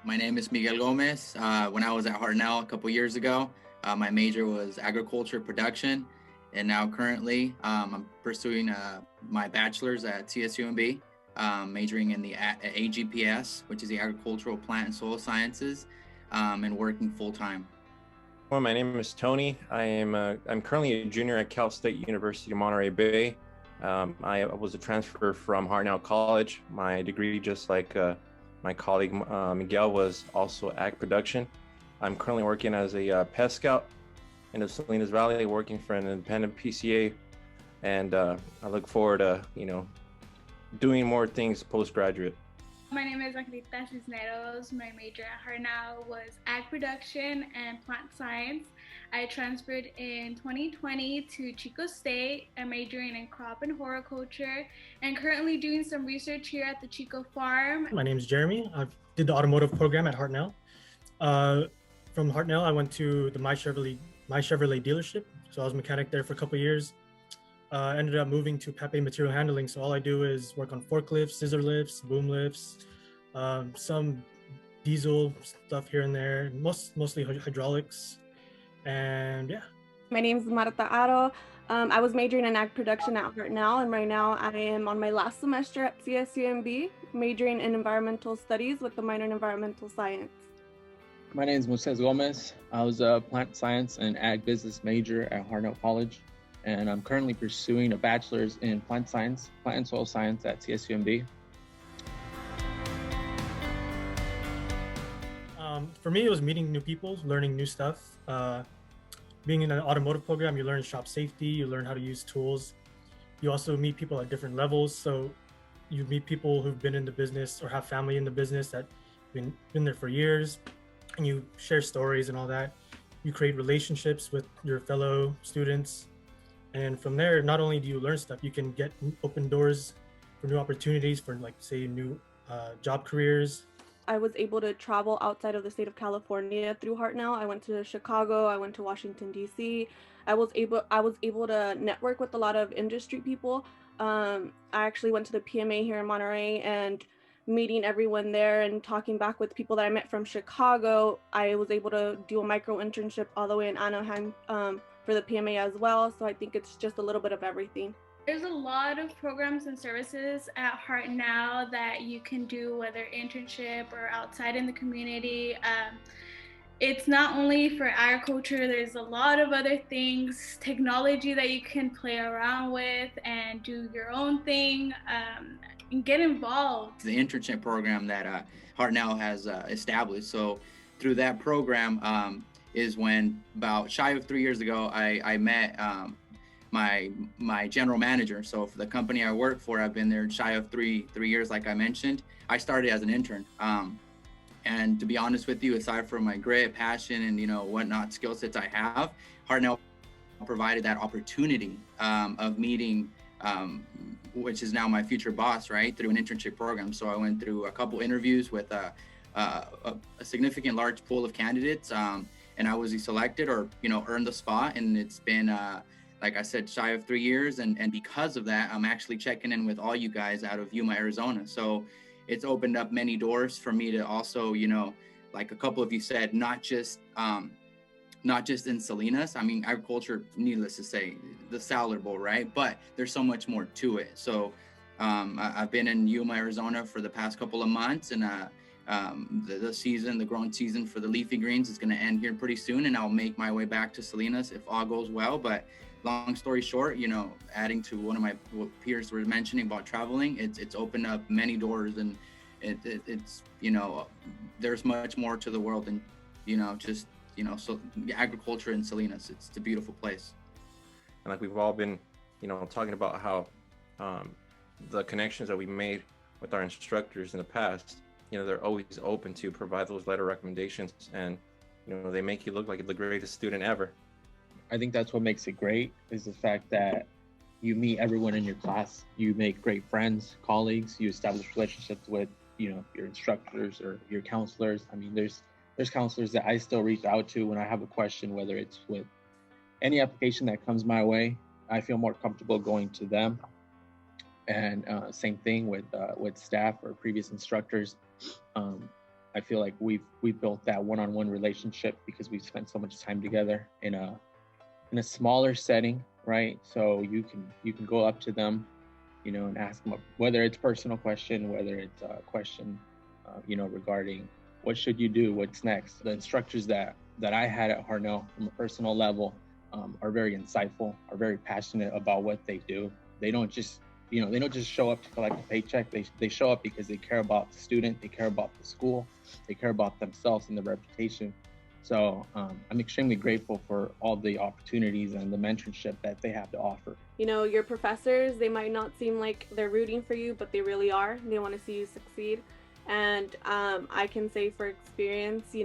My name is Miguel Gomez. When I was at Hartnell a couple years ago, my major was agriculture production, and now currently I'm pursuing my bachelor's at CSUMB, majoring in the AGPS, which is the Agricultural Plant and Soil Sciences, and working full time. Well, my name is Tony. I'm currently a junior at Cal State University, Monterey Bay. I was a transfer from Hartnell College. My degree, just like my colleague Miguel, was also ag production. I'm currently working as a pest scout in the Salinas Valley, working for an independent PCA, and I look forward to doing more things postgraduate. My name is Angelita Cisneros. My major at Hartnell was ag production and plant science. I transferred in 2020 to Chico State. I'm majoring in crop and horticulture and currently doing some research here at the Chico farm. My name is Jeremy. I did the automotive program at Hartnell. From Hartnell, I went to the My Chevrolet dealership. So I was a mechanic there for a couple of years. Ended up moving to Pepe Material Handling. So all I do is work on forklifts, scissor lifts, boom lifts, some diesel stuff here and there, mostly hydraulics. And yeah. My name is Marta Aro. I was majoring in ag production at Hartnell, and right now I am on my last semester at CSUMB, majoring in environmental studies with a minor in environmental science. My name is Moises Gomez. I was a plant science and ag business major at Hartnell College, and I'm currently pursuing a bachelor's in plant science, plant and soil science at CSUMB. For me, it was meeting new people, learning new stuff. Being in an automotive program, you learn shop safety, you learn how to use tools. You also meet people at different levels. So you meet people who've been in the business or have family in the business that been there for years, and you share stories and all that. You create relationships with your fellow students. And from there, not only do you learn stuff, you can get open doors for new opportunities for, like, say, new job careers. I was able to travel outside of the state of California through Hartnell. I went to Chicago, I went to Washington, D.C. I was able to network with a lot of industry people. I actually went to the PMA here in Monterey, and meeting everyone there and talking back with people that I met from Chicago, I was able to do a micro internship all the way in Anaheim for the PMA as well. So I think it's just a little bit of everything. There's a lot of programs and services at Hartnell that you can do, whether internship or outside in the community. It's not only for agriculture, there's a lot of other things, technology that you can play around with and do your own thing and get involved. The internship program that Hartnell has established. So through that program is when, about shy of 3 years ago, I met my general manager. So for the company I work for, I've been there shy of three years, like I mentioned. I started as an intern. And to be honest with you, aside from my grit, passion, and whatnot skill sets I have, Hartnell provided that opportunity of meeting, which is now my future boss, right, through an internship program. So I went through a couple interviews with a significant large pool of candidates, and I was selected or earned the spot. And it's been like I said, shy of 3 years. And because of that, I'm actually checking in with all you guys out of Yuma, Arizona. So it's opened up many doors for me to also, like a couple of you said, not just in Salinas. I mean, agriculture, needless to say, the salad bowl, right? But there's so much more to it. So I've been in Yuma, Arizona for the past couple of months, and the growing season for the leafy greens is going to end here pretty soon, and I'll make my way back to Salinas if all goes well. But long story short, adding to one of my peers were mentioning about traveling, it's opened up many doors, and it's there's much more to the world than so agriculture in Salinas. It's a beautiful place. And like we've all been talking about how the connections that we made with our instructors in the past, they're always open to provide those letter recommendations, and they make you look like the greatest student ever. I think that's what makes it great, is the fact that you meet everyone in your class. You make great friends, colleagues. You establish relationships with, your instructors or your counselors. I mean, there's counselors that I still reach out to when I have a question, whether it's with any application that comes my way. I feel more comfortable going to them. And same thing with staff or previous instructors. I feel like we've built that one-on-one relationship because we've spent so much time together in a smaller setting, right? So you can go up to them, and ask them whether it's personal question, whether it's a question, regarding what should you do, what's next. The instructors that I had at Hartnell from a personal level are very insightful, are very passionate about what they do. They don't just show up to collect a paycheck. They show up because they care about the student, they care about the school, they care about themselves and their reputation. So I'm extremely grateful for all the opportunities and the mentorship that they have to offer. Your professors, they might not seem like they're rooting for you, but they really are. They want to see you succeed. And I can say for experience,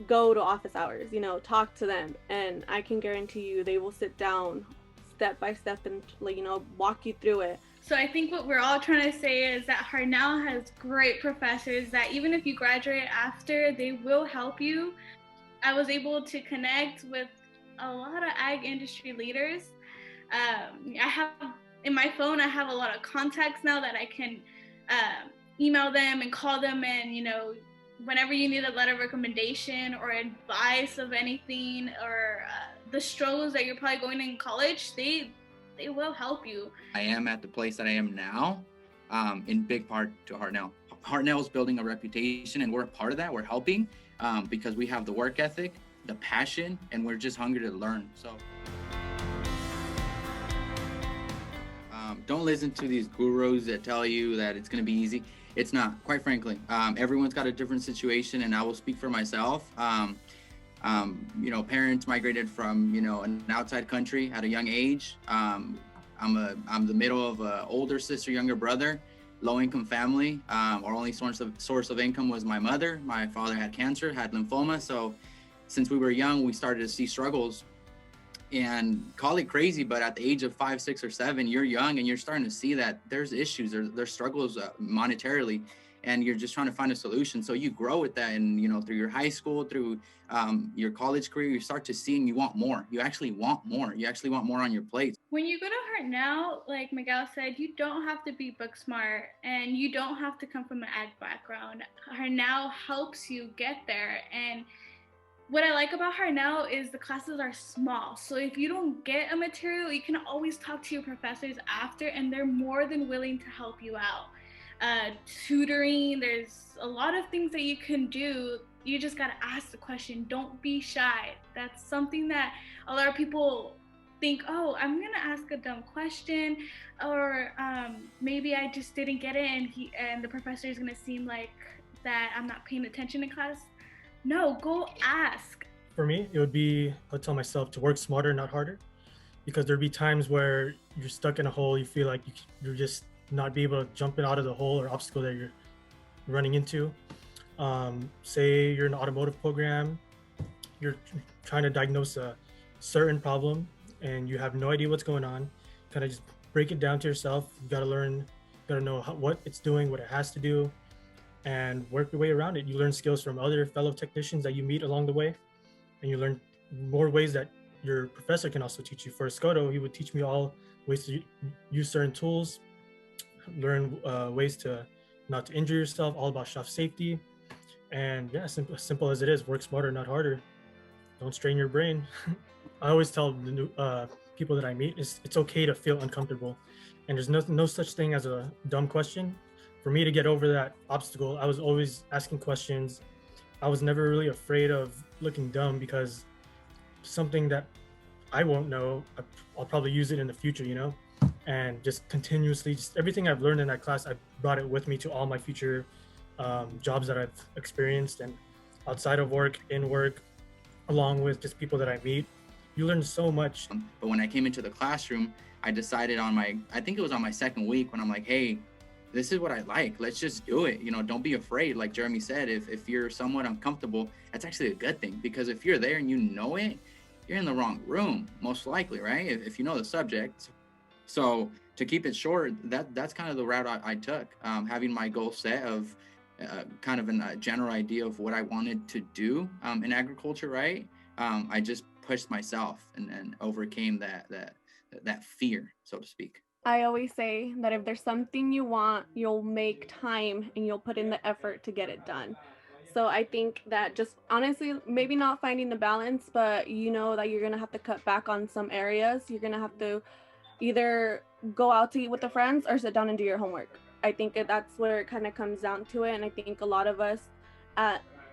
go to office hours, talk to them. And I can guarantee you they will sit down step by step and, walk you through it. So I think what we're all trying to say is that Hartnell has great professors that even if you graduate after, they will help you. I was able to connect with a lot of ag industry leaders. I have in my phone, I have a lot of contacts now that I can email them and call them, and whenever you need a letter of recommendation or advice of anything, or the struggles that you're probably going in college, they will help you. I am at the place that I am now, in big part to Hartnell. Hartnell is building a reputation, and we're a part of that. We're helping because we have the work ethic, the passion, and we're just hungry to learn. So don't listen to these gurus that tell you that it's going to be easy. It's not, quite frankly. Everyone's got a different situation, and I will speak for myself. Parents migrated from, an outside country at a young age. I'm the middle of an older sister, younger brother, low income family. Our only source of income was my mother. My father had cancer, had lymphoma. So since we were young, we started to see struggles, and call it crazy, but at the age of 5, 6, or 7, you're young and you're starting to see that there's issues, there's struggles monetarily, and you're just trying to find a solution. So you grow with that, and through your high school, through your college career, you start to see and you want more. You actually want more. You actually want more on your plate. When you go to Hartnell, like Miguel said, you don't have to be book smart, and you don't have to come from an ag background. Hartnell helps you get there. And what I like about Hartnell is the classes are small. So if you don't get a material, you can always talk to your professors after, and they're more than willing to help you out. Tutoring, there's a lot of things that you can do. You just got to ask the question. Don't be shy. That's something that a lot of people think, oh, I'm going to ask a dumb question, or maybe I just didn't get it, and the professor is going to seem like that I'm not paying attention in class. No, go ask. For me, it would be, I'll tell myself to work smarter, not harder, because there'd be times where you're stuck in a hole. You feel like you're just not be able to jump out of the hole or obstacle that you're running into. Say you're in an automotive program, you're trying to diagnose a certain problem and you have no idea what's going on. Kind of just break it down to yourself. You got to learn, got to know what it's doing, what it has to do, and work your way around it. You learn skills from other fellow technicians that you meet along the way, and you learn more ways that your professor can also teach you. For Escoto, he would teach me all ways to use certain tools, learn ways to not to injure yourself, all about shop safety. And yeah, simple as it is, work smarter, not harder. Don't strain your brain. I always tell the new people that I meet, it's okay to feel uncomfortable, and there's no such thing as a dumb question. For me to get over that obstacle, I was always asking questions. I was never really afraid of looking dumb, because something that I won't know, I'll probably use it in the future, and just continuously, just everything I've learned in that class, I brought it with me to all my future jobs that I've experienced, and outside of work, in work, along with just people that I meet. You learn so much. But when I came into the classroom, I decided I think it was on my second week, when I'm like, hey, this is what I like. Let's just do it. Don't be afraid. Like Jeremy said, if you're somewhat uncomfortable, that's actually a good thing, because if you're there and you know it, you're in the wrong room, most likely, right? If you know the subject. So to keep it short, that's kind of the route I took, having my goal set of kind of a general idea of what I wanted to do in agriculture, right? I just pushed myself and overcame that fear, so to speak. I always say that if there's something you want, you'll make time and you'll put in the effort to get it done. So I think that just honestly, maybe not finding the balance, but you know that you're gonna have to cut back on some areas. You're gonna have to either go out to eat with the friends or sit down and do your homework. I think that's where it kind of comes down to it. And I think a lot of us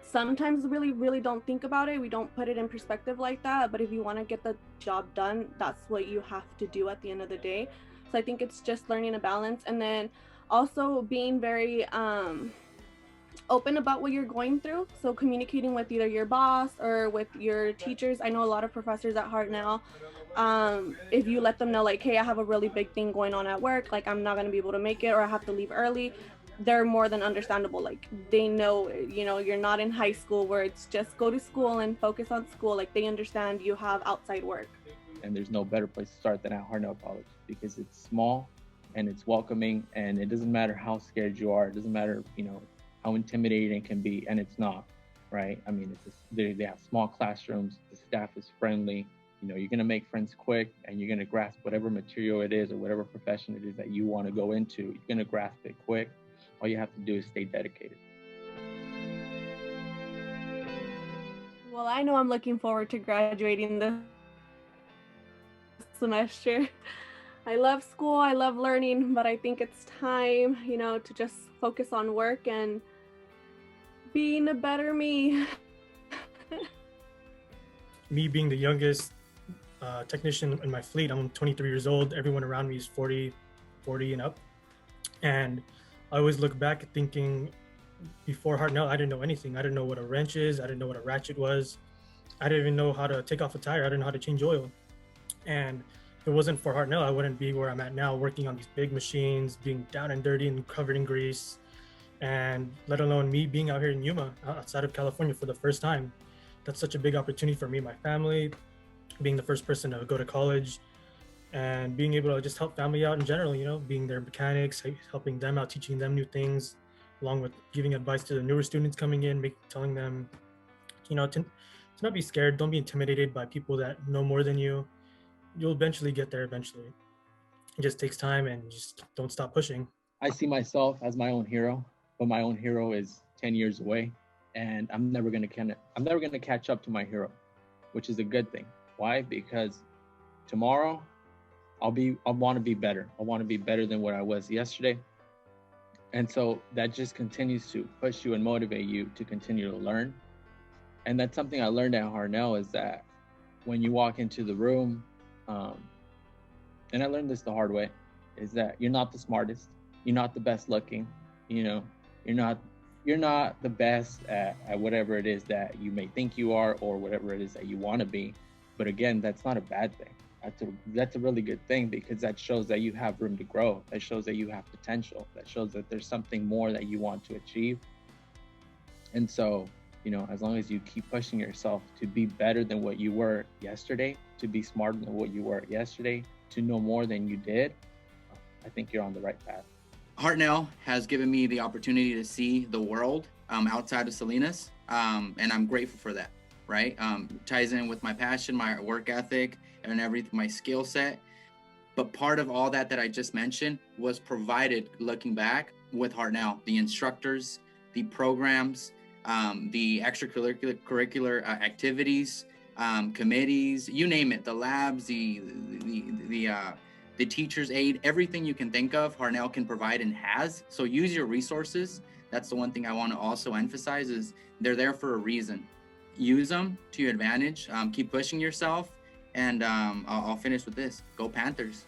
sometimes really don't think about it. We don't put it in perspective like that. But if you want to get the job done, that's what you have to do at the end of the day. So I think it's just learning a balance, and then also being very open about what you're going through. So communicating with either your boss or with your teachers. I know a lot of professors at Hartnell, if you let them know like, hey, I have a really big thing going on at work, like I'm not going to be able to make it, or I have to leave early, they're more than understandable. Like they know, you know, you're not in high school where it's just go to school and focus on school. Like they understand you have outside work. And there's no better place to start than at Hartnell College, because it's small and it's welcoming, and it doesn't matter how scared you are. It doesn't matter, you know, how intimidating it can be, and it's not, right? I mean, they have small classrooms, the staff is friendly, you know, you're gonna make friends quick, and you're gonna grasp whatever material it is or whatever profession it is that you wanna go into, you're gonna grasp it quick. All you have to do is stay dedicated. Well, I know I'm looking forward to graduating this semester. I love school, I love learning, but I think it's time, you know, to just focus on work and being a better me. Me being the youngest technician in my fleet, I'm 23 years old. Everyone around me is 40 and up. And I always look back thinking, before Hartnell, I didn't know anything. I didn't know what a wrench is. I didn't know what a ratchet was. I didn't even know how to take off a tire. I didn't know how to change oil. And if it wasn't for Hartnell, I wouldn't be where I'm at now, working on these big machines, being down and dirty and covered in grease, and let alone me being out here in Yuma, outside of California for the first time. That's such a big opportunity for me, my family, being the first person to go to college, and being able to just help family out in general, you know, being their mechanics, helping them out, teaching them new things, along with giving advice to the newer students coming in, telling them, you know, to not be scared, don't be intimidated by people that know more than you. You'll eventually get there eventually. It just takes time, and just don't stop pushing. I see myself as my own hero, but my own hero is 10 years away, and I'm never gonna catch up to my hero, which is a good thing. Why? Because tomorrow I want to be better. I want to be better than what I was yesterday. And so that just continues to push you and motivate you to continue to learn. And that's something I learned at Hartnell, is that when you walk into the room, and I learned this the hard way, is that you're not the smartest, you're not the best looking, you know, you're not the best at whatever it is that you may think you are, or whatever it is that you want to be. But again, that's not a bad thing. That's a really good thing, because that shows that you have room to grow. That shows that you have potential. That shows that there's something more that you want to achieve. And so, you know, as long as you keep pushing yourself to be better than what you were yesterday, to be smarter than what you were yesterday, to know more than you did, I think you're on the right path. Hartnell has given me the opportunity to see the world outside of Salinas, and I'm grateful for that, right? Ties in with my passion, my work ethic, and everything, my skill set. But part of all that I just mentioned was provided, looking back, with Hartnell. The instructors, the programs, the extracurricular activities, committees, you name it, the labs, the teacher's aid, everything you can think of, Hartnell can provide and has. So use your resources. That's the one thing I want to also emphasize, is they're there for a reason. Use them to your advantage. Keep pushing yourself. And I'll finish with this. Go Panthers.